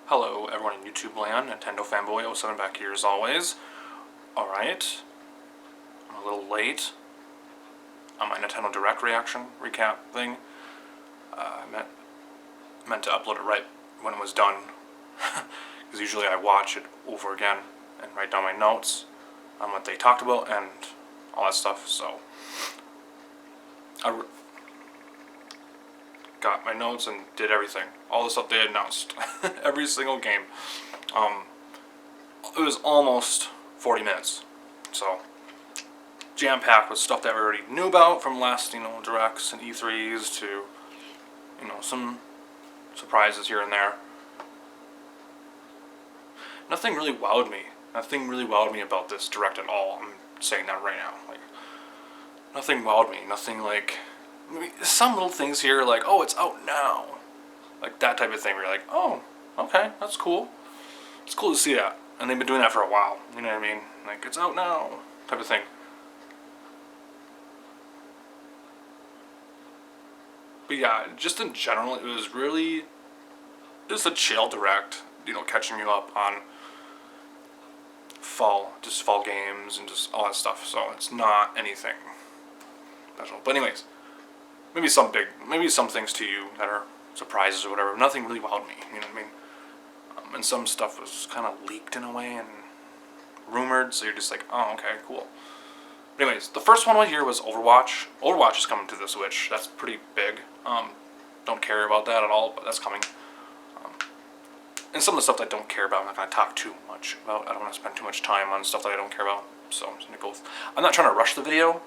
Hello everyone in YouTube land, Nintendo Fanboy07 back here as always. Alright, I'm a little late on my Nintendo Direct reaction recap thing. I meant to upload it right when it was done, because usually I watch it over again and write down my notes on what they talked about and all that stuff, so I got my notes and did everything. All the stuff they announced. Every single game. It was almost 40 minutes. So, jam-packed with stuff that we already knew about from last, Directs and E3s to, some surprises here and there. Nothing really wowed me. Nothing really wowed me about this Direct at all. I'm saying that right now. Nothing wowed me. Nothing some little things here like, oh, it's out now. Like that type of thing where you're like, oh, okay, that's cool. It's cool to see that. And they've been doing that for a while. You know what I mean? Like, it's out now type of thing. But yeah, just in general, it was really just a chill Direct, catching you up on fall games and just all that stuff. So it's not anything special. But anyways, maybe some things to you that are surprises or whatever. Nothing really wowed me, you know what I mean? And some stuff was kind of leaked in a way and rumored, so you're just like, oh, okay, cool. But anyways, the first one here was Overwatch. Overwatch is coming to the Switch. That's pretty big. Don't care about that at all, but that's coming. And some of the stuff that I don't care about, I'm not going to talk too much about. I don't want to spend too much time on stuff that I don't care about. So I'm just going to go. I'm not trying to rush the video.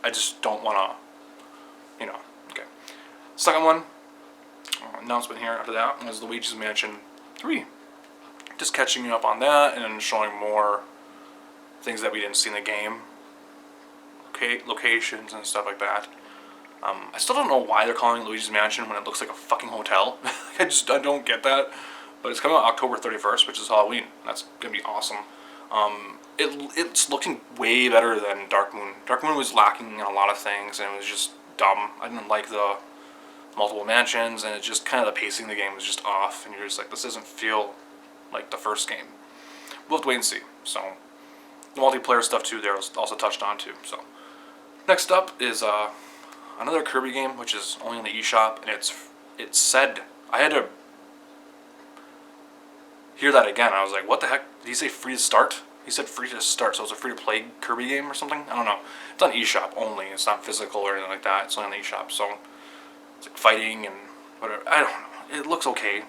I just don't want to, okay. Second one, announcement here after that was Luigi's Mansion 3. Just catching you up on that and showing more things that we didn't see in the game. Okay, locations and stuff like that. I still don't know why they're calling it Luigi's Mansion when it looks like a fucking hotel. I don't get that. But it's coming out October 31st, which is Halloween. That's going to be awesome. It's looking way better than Dark Moon. Dark Moon was lacking in a lot of things, and it was just dumb. I didn't like the multiple mansions, and it just kind of the pacing of the game was just off, and you're just like, this doesn't feel like the first game. We'll have to wait and see. So, the multiplayer stuff too there was also touched on too. So, next up is another Kirby game, which is only in the eShop, and it said, I had to hear that again. I was like, what the heck? Did he say free to start? He said free to start, so it's a free-to-play Kirby game or something? I don't know. It's on eShop only. It's not physical or anything like that. It's only on the eShop, so it's like fighting and whatever. I don't know. It looks okay.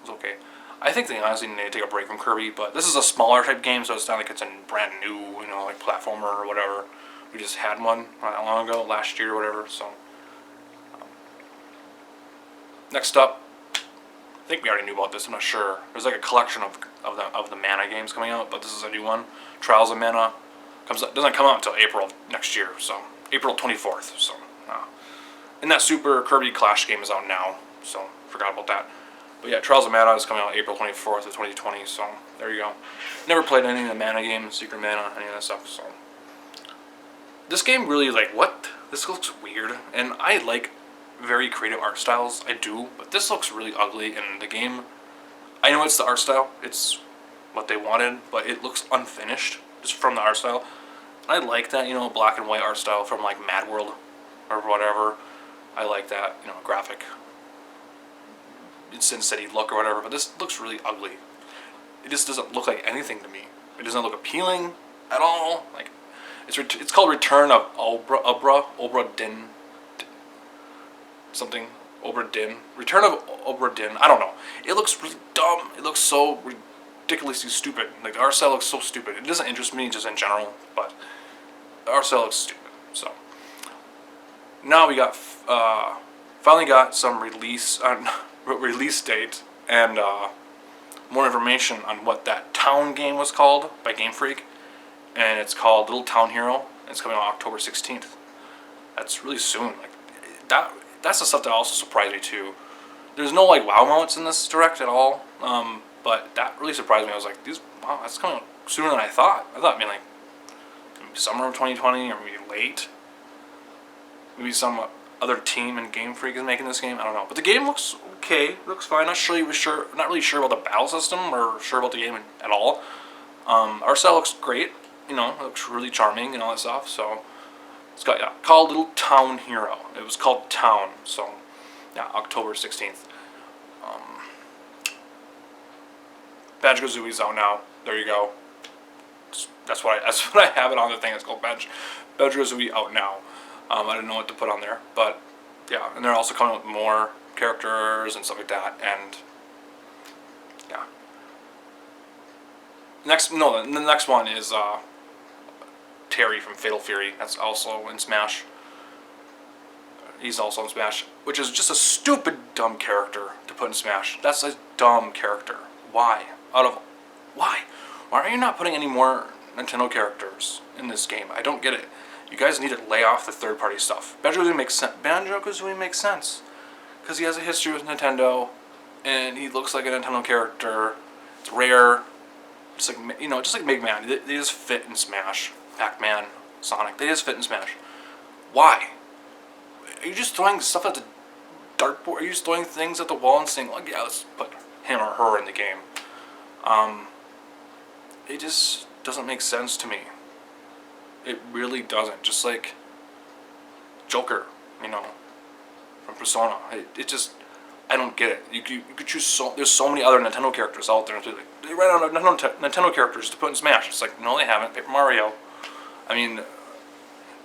It's okay. I think they honestly need to take a break from Kirby, but this is a smaller type game, so it's not like it's a brand new, like platformer or whatever. We just had one not that long ago, last year or whatever, so. Next up, I think we already knew about this, I'm not sure. There's like a collection of the Mana games coming out, but this is a new one. Trials of Mana doesn't come out until April of next year, so April 24th. So, and that Super Kirby Clash game is out now, so forgot about that. But yeah, Trials of Mana is coming out April 24th of 2020, so there you go. Never played any of the Mana games, Secret Mana, any of that stuff, so. This game really, what? This looks weird, and I like very creative art styles, I do, but this looks really ugly, and the game, I know it's the art style, it's what they wanted, but it looks unfinished, just from the art style. I like that, black and white art style from, Mad World, or whatever. I like that, graphic, Sin City look or whatever, but this looks really ugly. It just doesn't look like anything to me. It doesn't look appealing at all. It's called Return of Obra Dinn. Something, Obra Dinn. Return of Obra Dinn. I don't know. It looks really dumb. It looks so ridiculously stupid. The art style looks so stupid. It doesn't interest me just in general, but the art style looks stupid. So, now we got, finally got some release date and more information on what that Town game was called by Game Freak. And it's called Little Town Hero. And it's coming out October 16th. That's really soon. That's the stuff that also surprised me too. There's no wow moments in this Direct at all, but that really surprised me. I was like, wow, that's coming out sooner than I thought. I thought, maybe summer of 2020 or maybe late. Maybe some other team and Game Freak is making this game. I don't know, but the game looks okay. It looks fine. Not really sure about the battle system or sure about the game at all. Art style looks great. You know, it looks really charming and all that stuff. So it's got called Little Town Hero. It was called Town. So yeah, October 16th. Banjo-Kazooie's out now. There you go. That's what I have it on the thing. It's called Banjo-Kazooie out now. I didn't know what to put on there, but yeah, and they're also coming with more characters and stuff like that. And yeah, the next one is Terry from Fatal Fury. That's also in Smash. He's also in Smash, which is just a stupid, dumb character to put in Smash. That's a dumb character. Why? Why? Why are you not putting any more Nintendo characters in this game? I don't get it. You guys need to lay off the third-party stuff. Banjo-Kazooie makes sense because he has a history with Nintendo, and he looks like a Nintendo character. It's rare, just like Mega Man. They just fit in Smash. Pac-Man, Sonic, they just fit in Smash. Why? Are you just throwing stuff at the dartboard? Are you just throwing things at the wall and saying, "Like, yeah, let's put him or her in the game"? It just doesn't make sense to me. It really doesn't. Just like Joker, from Persona. It just, I don't get it. You could choose there's so many other Nintendo characters out there. They ran out of Nintendo characters to put in Smash. It's like, no, they haven't. Paper Mario. I mean, I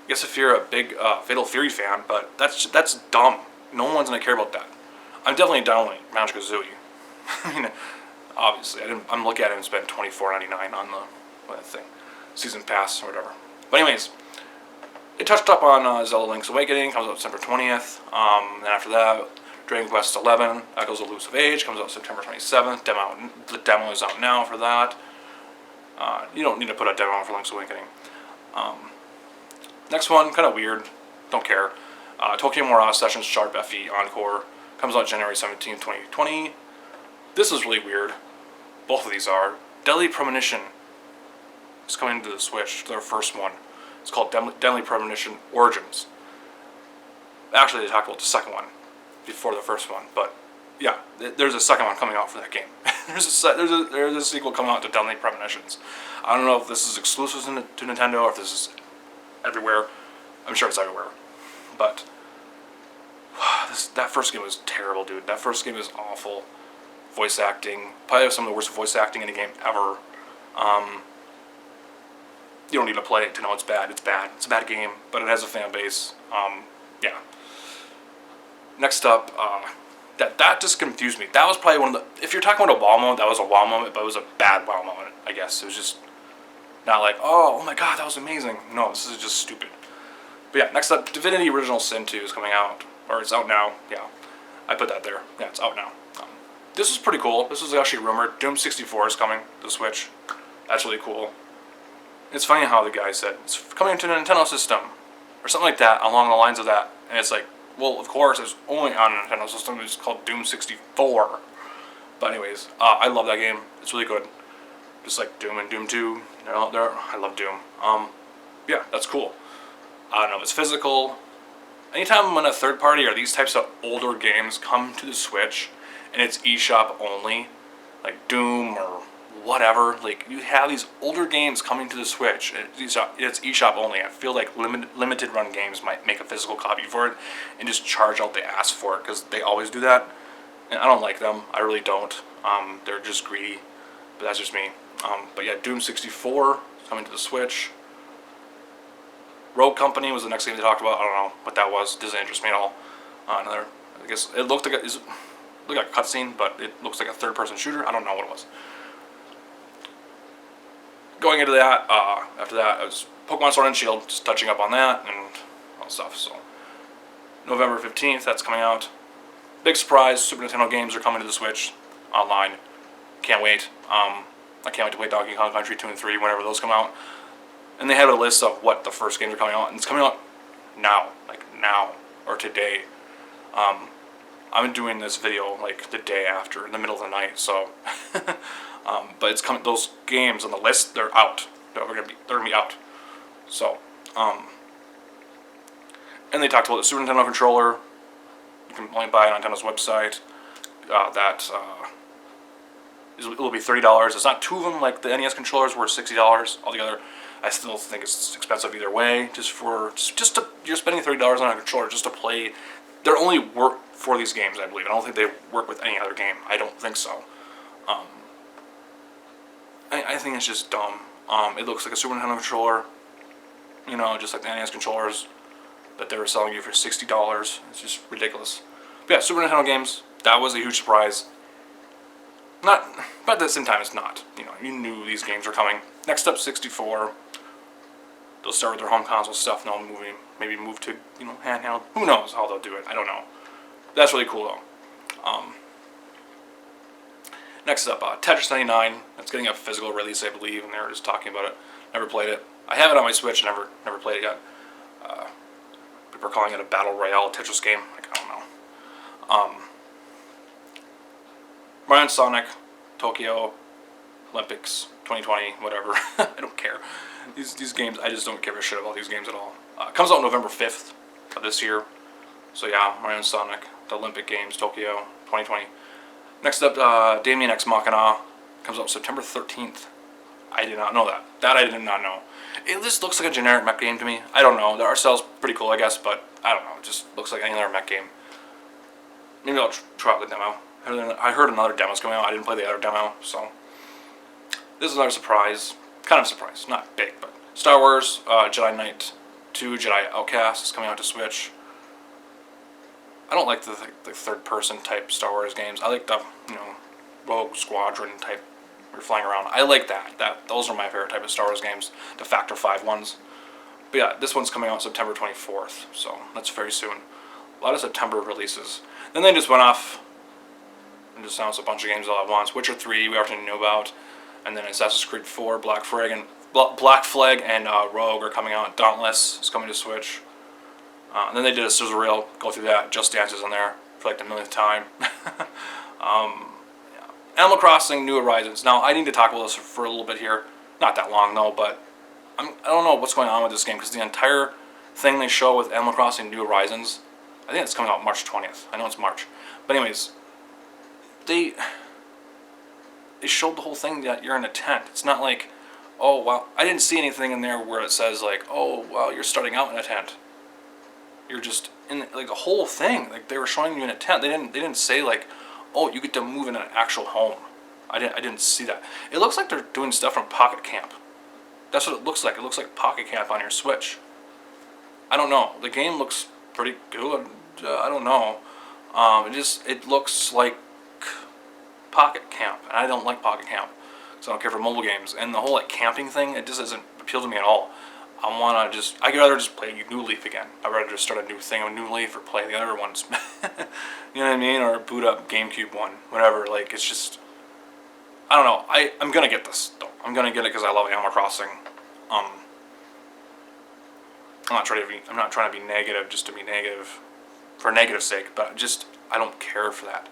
guess if you're a big Fatal Fury fan, but that's dumb. No one's gonna care about that. I'm definitely downloading Banjo-Kazooie. I mean, obviously, I'm looking at it and spent $24.99 on the thing, season pass or whatever. But anyways, it touched up on Zelda Link's Awakening. Comes out December 20th. Then after that, Dragon Quest 11, Echoes of Elusive Age, comes out September 27th. The demo is out now for that. You don't need to put a demo for Link's Awakening. Next one, kind of weird. Don't care. Tokyo Mirage Sessions Sharp FE Encore comes out January 17th, 2020. This is really weird. Both of these are. Deadly Premonition is coming to the Switch, their first one. It's called Deadly Premonition Origins. Actually, they talked about the second one before the first one, but yeah, there's a second one coming out for that game. there's a sequel coming out to Deadly Premonitions. I don't know if this is exclusive to Nintendo or if this is everywhere. I'm sure it's everywhere, but that first game was terrible, dude. That first game is awful. Voice acting, probably some of the worst voice acting in a game ever. You don't need to play it to know it's bad. It's bad. It's a bad game, but it has a fan base. Yeah. Next up, that just confused me. That was probably one of the. If you're talking about a wow moment, that was a wow moment, but it was a bad wow moment. I guess it was just not like, oh my god, that was amazing. No, this is just stupid. But yeah, next up, Divinity Original Sin 2 is coming out, or it's out now. Yeah, I put that there. Yeah, it's out now. This is pretty cool. This was actually rumored. Doom 64 is coming to the Switch. That's really cool. It's funny how the guy said it's coming to the Nintendo system, or something like that, along the lines of that. And it's like, well, of course, it's only on a Nintendo system. It's called Doom 64. But anyways, I love that game. It's really good. Just like Doom and Doom 2. I love Doom. Yeah, that's cool. I don't know. It's physical. Anytime when a third party or these types of older games come to the Switch, and it's eShop only, like Doom or whatever, like you have these older games coming to the Switch, it's eShop only. I feel like limited run games might make a physical copy for it and just charge out the ass for it, because they always do that, and I don't like them. I really don't. They're just greedy, but that's just me. But yeah, Doom 64 is coming to the Switch. Rogue Company was the next game they talked about. I don't know what that was. Doesn't interest me at all. I guess it looked like a cutscene, but it looks like a third-person shooter. I don't know what it was. Going into that, after that, it was Pokemon Sword and Shield, just touching up on that and all stuff. So, November 15th, that's coming out. Big surprise, Super Nintendo games are coming to the Switch online. Can't wait. I can't wait to play Donkey Kong Country 2 and 3 whenever those come out. And they have a list of what the first games are coming out, and it's coming out now, like now, or today. I'm doing this video like the day after, in the middle of the night, so. But it's coming. Those games on the list, they're out. They're gonna be out. So, And they talked about the Super Nintendo controller. You can only buy it on Nintendo's website. It will be $30. It's not two of them like the NES controllers were $60 altogether. I still think it's expensive either way. You're spending $30 on a controller just to play. They're only work for these games, I believe. I don't think they work with any other game. I don't think so. I think it's just dumb. It looks like a Super Nintendo controller, just like the NES controllers that they were selling you for $60. It's just ridiculous. But yeah, Super Nintendo games, that was a huge surprise. But at the same time, it's not. You knew these games were coming. Next up, 64. They'll start with their home console stuff, and they'll maybe move to handheld. Who knows how they'll do it? I don't know. That's really cool though. Next up, Tetris 99. That's getting a physical release, I believe, and they were just talking about it. Never played it. I have it on my Switch. Never played it yet. People are calling it a battle royale Tetris game. Like, I don't know. Mario and Sonic, Tokyo, Olympics, 2020, whatever. I don't care. These games, I just don't give a shit about these games at all. It comes out November 5th of this year. So yeah, Mario and Sonic, the Olympic Games, Tokyo, 2020. Next up, Damien X Machina comes out September 13th. I did not know that. That I did not know. It just looks like a generic mech game to me. I don't know. The art style's pretty cool, I guess, but I don't know. It just looks like any other mech game. Maybe I'll try out the demo. I heard another demo's coming out. I didn't play the other demo, so this is another surprise. Kind of surprise, not big, but Star Wars Jedi Knight 2 Jedi Outcast is coming out to Switch. I don't like the third-person type Star Wars games. I like the Rogue Squadron type where you're flying around. I like that. Those are my favorite type of Star Wars games, the Factor 5 ones. But yeah, this one's coming out September 24th, so that's very soon. A lot of September releases. Then they just went off and just announced a bunch of games all at once. Witcher 3, we already knew about. And then Assassin's Creed 4, Black Flag, and Rogue are coming out. Dauntless is coming to Switch. And then they did a sizzle reel, go through that. Just Dance is on there for like the millionth time. Yeah. Animal Crossing New Horizons. Now, I need to talk about this for a little bit here. Not that long, though, but I don't know what's going on with this game, because the entire thing they show with Animal Crossing New Horizons, I think it's coming out March 20th. I know it's March. But anyways, they showed the whole thing that you're in a tent. It's not like, oh, wow. I didn't see anything in there where it says, like, oh, well, you're starting out in a tent. You're just in, like, the whole thing. Like, they were showing you in a tent. They didn't say, like, oh, you get to move in an actual home. I didn't see that. It looks like they're doing stuff from Pocket Camp. That's what it looks like. It looks like Pocket Camp on your Switch. I don't know. The game looks pretty good. I don't know. It looks like Pocket Camp, and I don't like Pocket Camp, so I don't care for mobile games. And the whole like camping thing, it just doesn't appeal to me at all. I'd rather just play New Leaf again. I'd rather just start a new thing on New Leaf or play the other ones. You know what I mean? Or boot up GameCube one, whatever. Like, it's just, I don't know. I'm gonna get this though. I'm gonna get it because I love Animal Crossing. I'm not trying to be negative just to be negative for negative sake, but I don't care for that.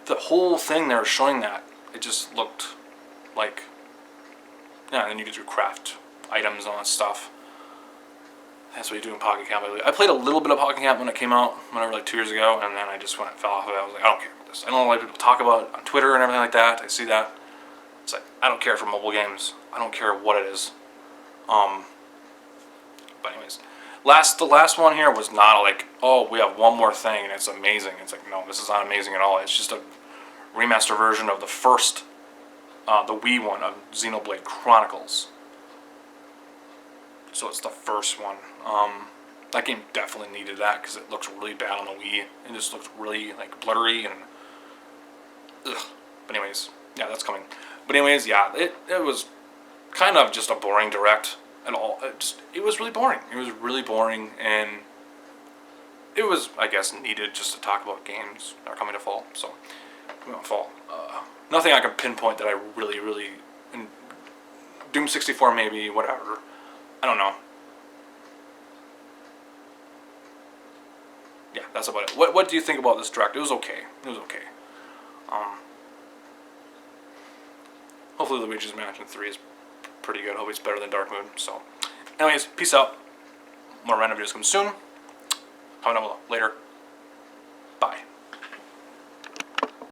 The whole thing they were showing that, it just looked like, yeah, and then you could do craft items and all that stuff. That's what you do in Pocket Camp. I played a little bit of Pocket Camp when it came out, whenever, like 2 years ago, and then I just fell off of it. I was like, I don't care about this. I don't like people talk about it on Twitter and everything like that. I see that. It's like, I don't care for mobile games. I don't care what it is. But anyways, the last one here was not like, oh, we have one more thing and it's amazing. It's like, no, this is not amazing at all. It's just a remaster version of the first, the Wii one of Xenoblade Chronicles. So it's the first one. That game definitely needed that because it looks really bad on the Wii. It just looks really like blurry and ugh. But anyways, yeah, that's coming. But anyways, yeah, it was kind of just a boring direct at all. It was really boring. It was really boring, and it was, I guess, needed just to talk about games that are coming to fall. So, fall. Nothing I can pinpoint that I really. Doom 64 maybe, whatever. I don't know. Yeah, that's about it. What do you think about this direct? It was okay. It was okay. Hopefully Luigi's Mansion 3 is pretty good. Hopefully it's better than Dark Moon. So, anyways, peace out. More random videos come soon. Comment down below. Later.